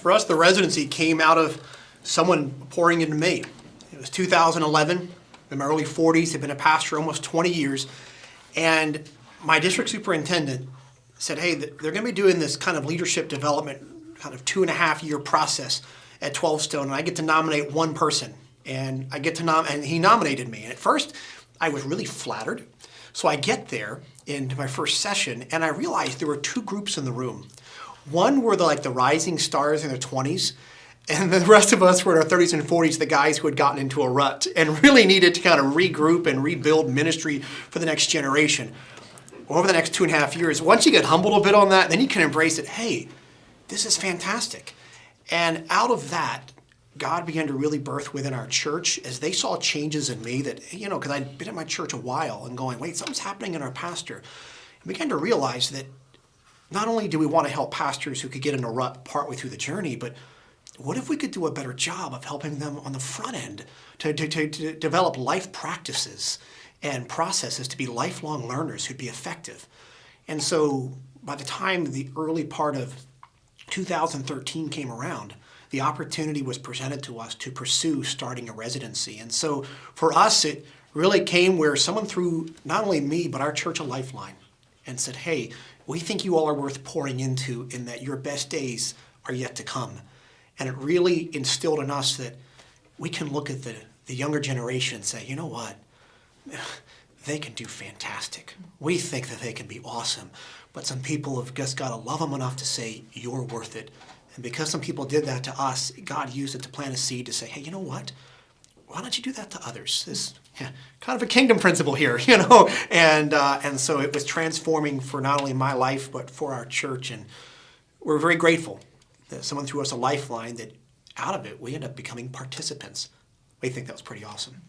For us, the residency came out of someone pouring into me. It was 2011, in my early 40s, I've been a pastor almost 20 years, and my district superintendent said, hey, they're going to be doing this kind of leadership development, kind of 2.5-year process at 12 Stone, and I get to nominate one person, and and he nominated me. And at first, I was really flattered. So I get there into my first session, and I realized there were two groups in the room. One were the rising stars in their 20s, and the rest of us were in our 30s and 40s, the guys who had gotten into a rut and really needed to kind of regroup and rebuild ministry for the next generation. Over the next 2.5 years, once you get humbled a bit on that, then you can embrace it. Hey, this is fantastic. And out of that, God began to really birth within our church as they saw changes in me that, because I'd been at my church a while and going, wait, something's happening in our pastor. And began to realize that not only do we want to help pastors who could get in a rut partway through the journey, but what if we could do a better job of helping them on the front end to develop life practices and processes to be lifelong learners who'd be effective? And so by the time the early part of 2013 came around, the opportunity was presented to us to pursue starting a residency. And so for us, it really came where someone threw not only me, but our church a lifeline and said, hey, we think you all are worth pouring into in that your best days are yet to come. And it really instilled in us that we can look at the younger generation and say, you know what? They can do fantastic. We think that they can be awesome. But some people have just got to love them enough to say, you're worth it. And because some people did that to us, God used it to plant a seed to say, hey, you know what? Why don't you do that to others? This kind of a kingdom principle here, And so it was transforming for not only my life, but for our church. And we're very grateful that someone threw us a lifeline that out of it, we ended up becoming participants. We think that was pretty awesome.